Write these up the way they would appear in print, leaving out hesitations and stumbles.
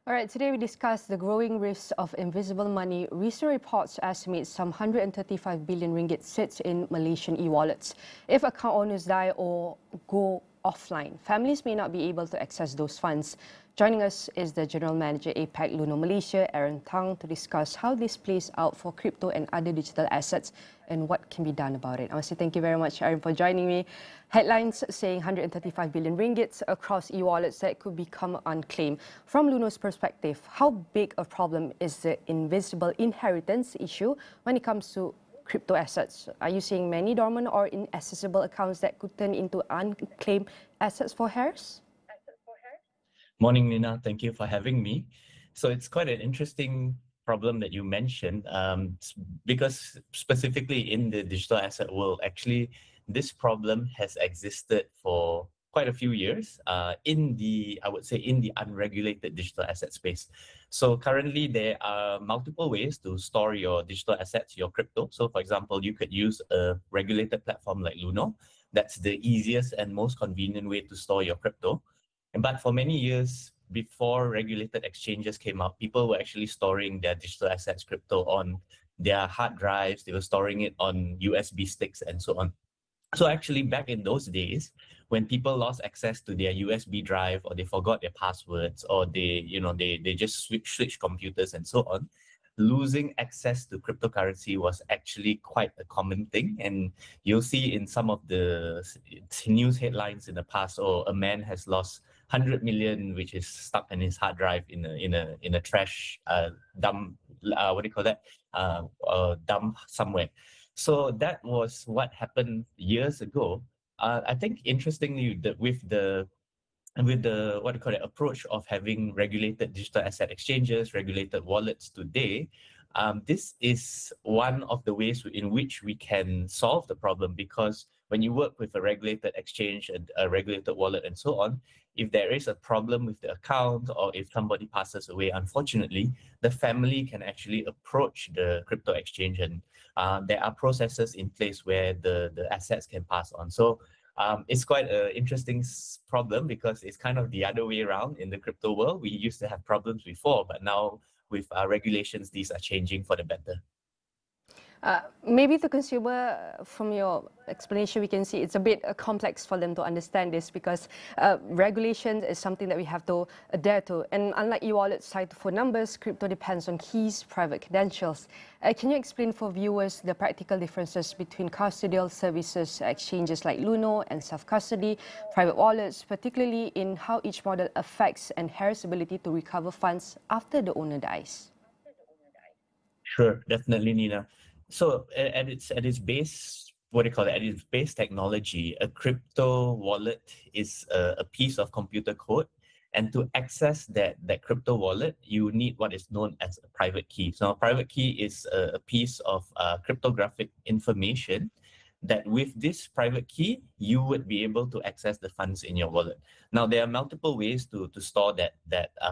All right, today we discuss the growing risks of invisible money. Recent reports estimate some 135 billion ringgit sits in Malaysian e-wallets. If account owners die or go offline, families may not be able to access those funds. Joining us is the General Manager APAC Luno Malaysia, Aaron Tang, to discuss how this plays out for crypto and other digital assets and what can be done about it. I want to say thank you very much, Aaron, for joining me. Headlines saying 135 billion ringgit across e-wallets that could become unclaimed. From Luno's perspective, how big a problem is the invisible inheritance issue when it comes to crypto assets? Are you seeing many dormant or inaccessible accounts that could turn into unclaimed assets for heirs? Morning, Nina. Thank you for having me. So it's quite an interesting problem that you mentioned, because specifically in the digital asset world, actually, this problem has existed for quite a few years I would say, in the unregulated digital asset space. So currently, there are multiple ways to store your digital assets, your crypto. So for example, you could use a regulated platform like Luno. That's the easiest and most convenient way to store your crypto. But for many years, before regulated exchanges came out, people were actually storing their digital assets, crypto, on their hard drives. They were storing it on USB sticks and so on. So actually, back in those days, when people lost access to their USB drive, or they forgot their passwords, or they just switch computers and so on, losing access to cryptocurrency was actually quite a common thing. And you'll see in some of the news headlines in the past, or a man has lost 100 million, which is stuck in his hard drive in a trash dump, what do you call that? Dump somewhere. So that was what happened years ago. I think interestingly, with the what do you call it, approach of having regulated digital asset exchanges, regulated wallets today, this is one of the ways in which we can solve the problem. Because when you work with a regulated exchange and a regulated wallet and so on, if there is a problem with the account, or if somebody passes away, unfortunately, the family can actually approach the crypto exchange, and there are processes in place where the assets can pass on. So it's quite an interesting problem, because it's kind of the other way around in the crypto world. We used to have problems before, but now with regulations, these are changing for the better. Maybe the consumer, from your explanation, we can see it's a bit complex for them to understand this, because regulation is something that we have to adhere to. And unlike e-wallets tied to phone numbers, crypto depends on keys, private credentials. Can you explain for viewers the practical differences between custodial services, exchanges like Luno, and self-custody, private wallets, particularly in how each model affects an heir's ability to recover funds after the owner dies? Sure, definitely, Nina. So at its base, what do you call it? At its base technology, a crypto wallet is a piece of computer code. And to access that crypto wallet, you need what is known as a private key. So a private key is a piece of cryptographic information that with this private key, you would be able to access the funds in your wallet. Now, there are multiple ways to store that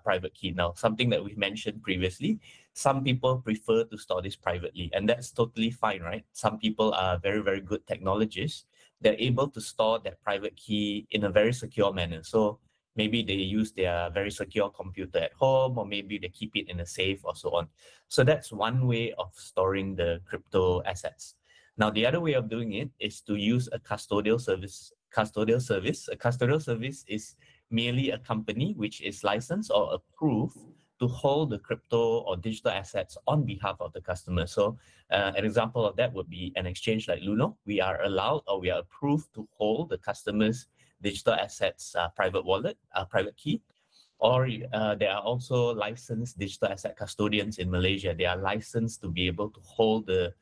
private key. Now, something that we mentioned previously, some people prefer to store this privately, and that's totally fine, right? Some people are very, very good technologists. They're able to store that private key in a very secure manner. So maybe they use their very secure computer at home, or maybe they keep it in a safe, or so on. So that's one way of storing the crypto assets. Now, the other way of doing it is to use a custodial service. A custodial service is merely a company which is licensed or approved to hold the crypto or digital assets on behalf of the customer. So an example of that would be an exchange like Luno. We are allowed, or we are approved to hold the customer's digital assets private wallet, private key. Or there are also licensed digital asset custodians in Malaysia. They are licensed to be able to hold the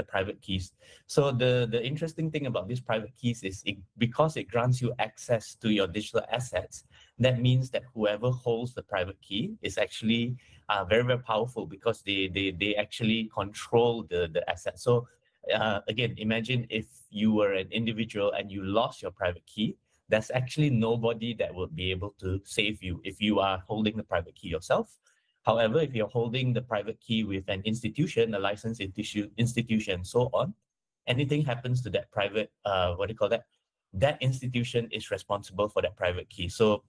private keys. So the interesting thing about these private keys is because it grants you access to your digital assets, that means that whoever holds the private key is actually very, very powerful, because they actually control the asset. So again, imagine if you were an individual and you lost your private key, there's actually nobody that will be able to save you if you are holding the private key yourself. However, if you're holding the private key with an institution, a licensed institution, so on, anything happens to that private, that institution is responsible for that private key. So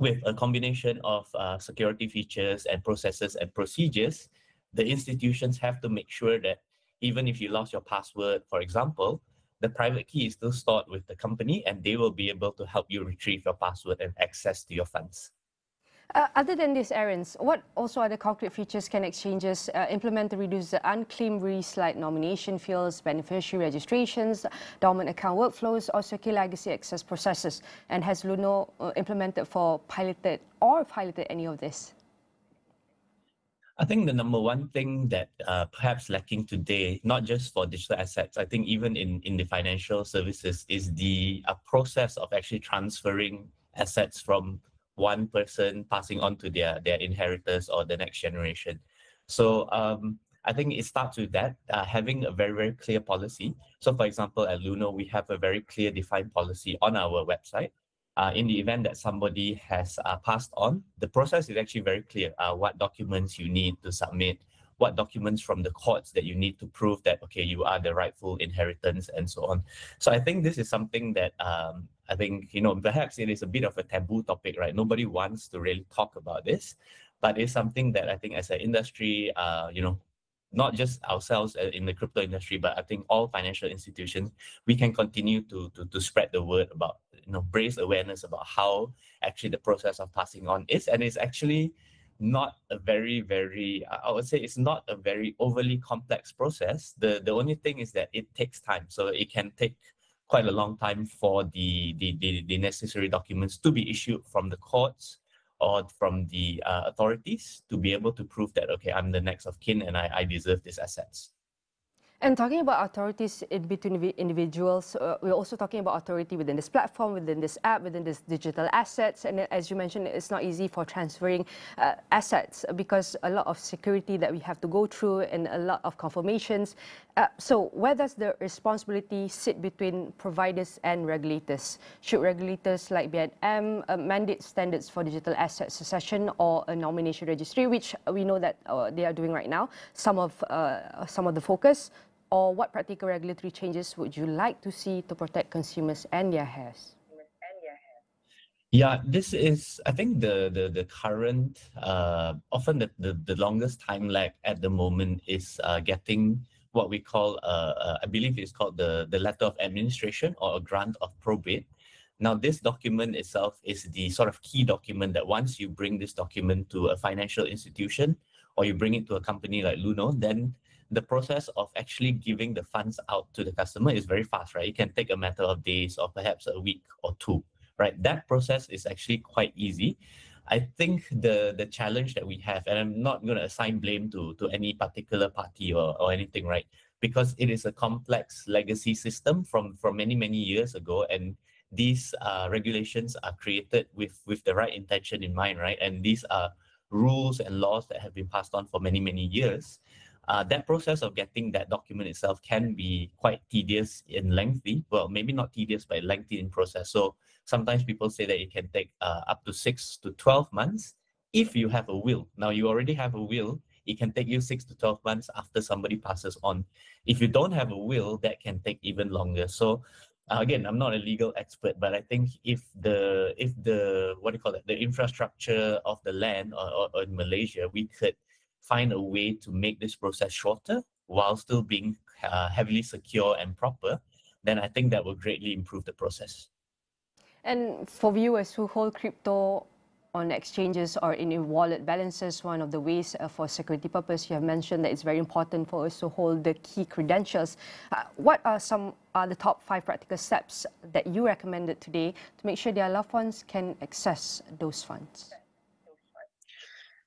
with a combination of security features and processes and procedures, the institutions have to make sure that even if you lost your password, for example, the private key is still stored with the company and they will be able to help you retrieve your password and access to your funds. Other than this, Aaron, what also other concrete features can exchanges implement to reduce the unclaimed risks like nomination fields, beneficiary registrations, dormant account workflows, or secure legacy access processes? And has Luno implemented for piloted any of this? I think the number one thing that perhaps lacking today, not just for digital assets, I think even in the financial services, is the process of actually transferring assets from one person passing on to their inheritors or the next generation. So I think it starts with that, having a very, very clear policy. So for example, at Luno, we have a very clear defined policy on our website. In the event that somebody has passed on, the process is actually very clear. What documents you need to submit, what documents from the courts that you need to prove that, okay, you are the rightful inheritance and so on. So I think this is something that I think, perhaps it is a bit of a taboo topic, right? Nobody wants to really talk about this, but it's something that I think as an industry, not just ourselves in the crypto industry, but I think all financial institutions, we can continue to spread the word about, raise awareness about how actually the process of passing on is. And it's actually not a very, very, I would say it's not a very overly complex process. The only thing is that it takes time. So it can take quite a long time for the necessary documents to be issued from the courts or from the authorities to be able to prove that, okay, I'm the next of kin and I deserve these assets. And talking about authorities in between individuals, we're also talking about authority within this platform, within this app, within this digital assets. And as you mentioned, it's not easy for transferring assets because a lot of security that we have to go through and a lot of confirmations. So where does the responsibility sit between providers and regulators? Should regulators like BNM mandate standards for digital asset succession or a nomination registry, which we know that they are doing right now, some of the focus? Or what practical regulatory changes would you like to see to protect consumers and their heirs? Yeah, this is, I think, the current, often the longest time lag at the moment is getting what we call, I believe it's called the letter of administration or a grant of probate. Now, this document itself is the sort of key document that once you bring this document to a financial institution or you bring it to a company like Luno, then the process of actually giving the funds out to the customer is very fast, right? It can take a matter of days or perhaps a week or two, right? That process is actually quite easy. I think the challenge that we have, and I'm not going to assign blame to any particular party or anything, right? Because it is a complex legacy system from many, many years ago. And these regulations are created with the right intention in mind, right? And these are rules and laws that have been passed on for many, many years. That process of getting that document itself can be quite tedious and lengthy. Well, maybe not tedious, but lengthy in process. So sometimes people say that it can take up to 6 to 12 months if you have a will. Now, you already have a will. It can take you 6 to 12 months after somebody passes on. If you don't have a will, that can take even longer. So again, I'm not a legal expert, but I think if the what do you call it, the infrastructure of the land or in Malaysia, we could find a way to make this process shorter while still being heavily secure and proper, then I think that will greatly improve the process. And for viewers who hold crypto on exchanges or in wallet balances, one of the ways for security purpose, you have mentioned that it's very important for us to hold the key credentials. What are the top 5 practical steps that you recommended today to make sure their loved ones can access those funds?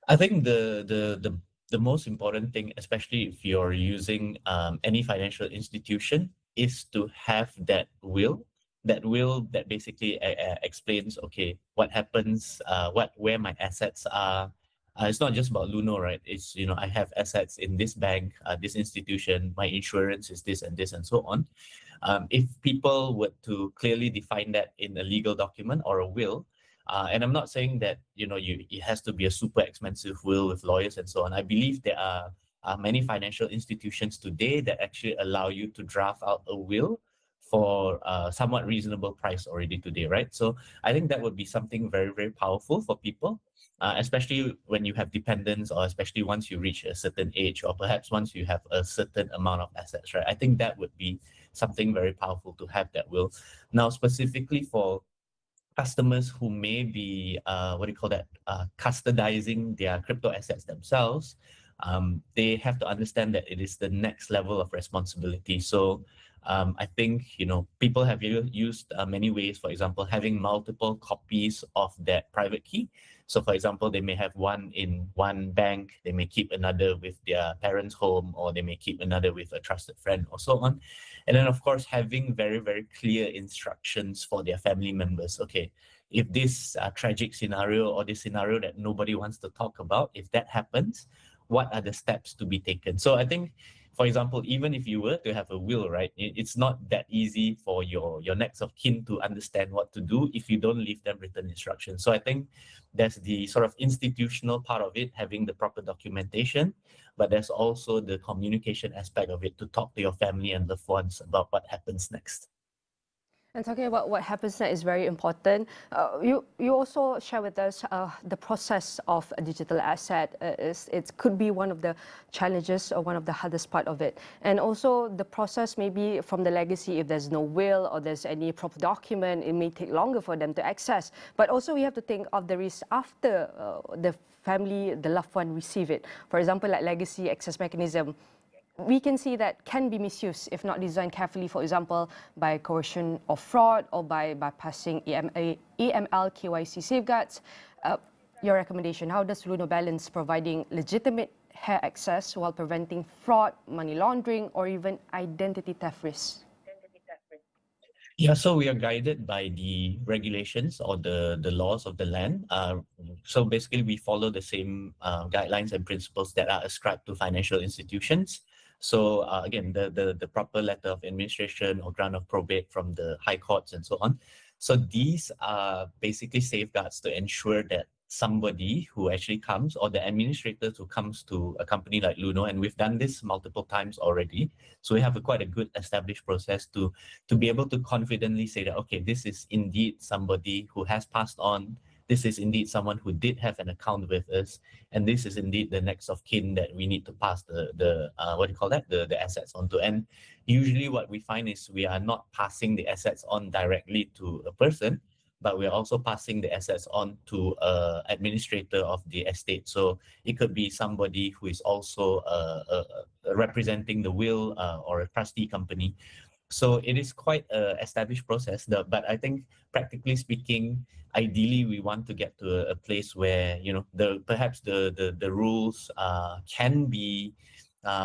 I think the most important thing, especially if you're using any financial institution, is to have that will that basically explains, okay, what happens, where my assets are. It's not just about Luno, right? It's, I have assets in this bank, this institution, my insurance is this and this and so on. If people were to clearly define that in a legal document or a will, and I'm not saying that, it has to be a super expensive will with lawyers and so on. I believe there are many financial institutions today that actually allow you to draft out a will for somewhat reasonable price already today, right? So I think that would be something very, very powerful for people, especially when you have dependents, or especially once you reach a certain age, or perhaps once you have a certain amount of assets, right? I think that would be something very powerful to have that will. Now, specifically for customers who may be, custodizing their crypto assets themselves, they have to understand that it is the next level of responsibility. So I think, people have used many ways, for example, having multiple copies of that private key. So for example, they may have one in one bank, they may keep another with their parents' home, or they may keep another with a trusted friend, or so on. And then, of course, having very, very clear instructions for their family members. Okay, if this tragic scenario, or this scenario that nobody wants to talk about, if that happens, what are the steps to be taken? So I think, for example, even if you were to have a will, right, it's not that easy for your next of kin to understand what to do if you don't leave them written instructions. So I think there's the sort of institutional part of it, having the proper documentation, but there's also the communication aspect of it, to talk to your family and loved ones about what happens next. And talking about what happens next is very important. You also share with us the process of a digital asset. It could be one of the challenges or one of the hardest part of it. And also the process maybe from the legacy, if there's no will or there's any proper document, it may take longer for them to access. But also we have to think of the risk after the family, the loved one receive it. For example, like legacy access mechanism, we can see that can be misused if not designed carefully, for example, by coercion or fraud, or by bypassing AML KYC safeguards. Your recommendation, how does Luno balance providing legitimate heir access while preventing fraud, money laundering, or even identity theft risks? Yeah, so we are guided by the regulations or the laws of the land. So basically, we follow the same guidelines and principles that are ascribed to financial institutions. So again, the proper letter of administration or grant of probate from the high courts and so on. So these are basically safeguards to ensure that somebody who actually comes, or the administrator who comes to a company like Luno, and we've done this multiple times already. So we have quite a good established process to be able to confidently say that, okay, this is indeed somebody who has passed on. This is indeed someone who did have an account with us, and this is indeed the next of kin that we need to pass the assets onto. And usually what we find is we are not passing the assets on directly to a person, but we're also passing the assets on to an administrator of the estate. So it could be somebody who is also representing the will or a trustee company. So it is quite an established process, but I think practically speaking, ideally we want to get to a place where, perhaps the rules can be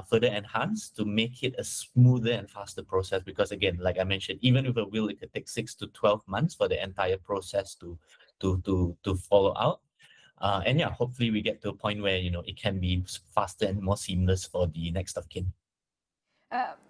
further enhanced to make it a smoother and faster process. Because again, like I mentioned, even with a will, it could take 6 to 12 months for the entire process to follow out. And yeah, hopefully we get to a point where, it can be faster and more seamless for the next of kin.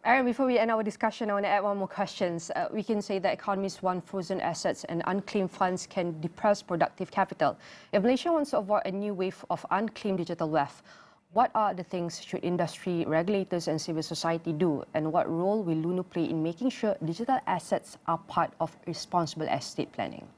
Aaron, before we end our discussion, I want to add one more question. We can say that economies want frozen assets and unclaimed funds can depress productive capital. If Malaysia wants to avoid a new wave of unclaimed digital wealth, what are the things should industry, regulators and civil society do? And what role will Luno play in making sure digital assets are part of responsible estate planning?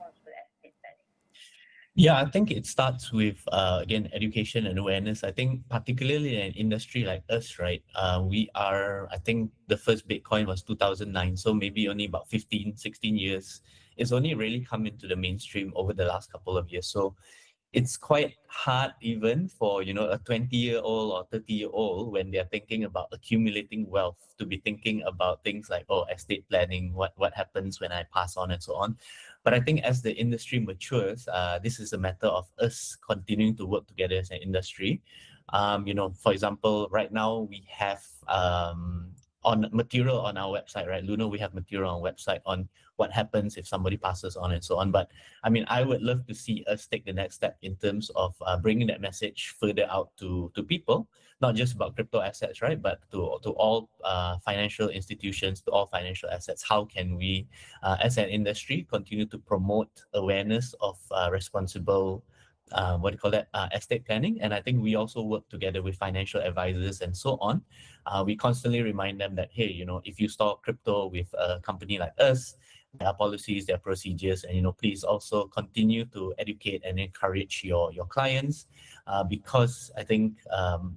Yeah, I think it starts with, again, education and awareness. I think particularly in an industry like us, right, we are, I think the first Bitcoin was 2009. So maybe only about 15, 16 years. It's only really come into the mainstream over the last couple of years. So it's quite hard even for, a 20-year-old or 30-year-old, when they're thinking about accumulating wealth, to be thinking about things like, estate planning, what happens when I pass on and so on. But I think as the industry matures, this is a matter of us continuing to work together as an industry. For example, right now we have on material on our website, right? Luno, we have material on our website on what happens if somebody passes on and so on. But I mean, I would love to see us take the next step in terms of bringing that message further out to people, not just about crypto assets, right? But to all financial institutions, to all financial assets. How can we, as an industry, continue to promote awareness of responsible what do you call that, estate planning. And I think we also work together with financial advisors and so on. We constantly remind them that, hey, if you store crypto with a company like us, there are policies, there are procedures, and please also continue to educate and encourage your clients, because I think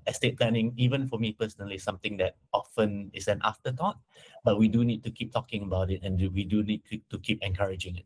estate planning, even for me personally, is something that often is an afterthought, but we do need to keep talking about it, and we do need to keep encouraging it.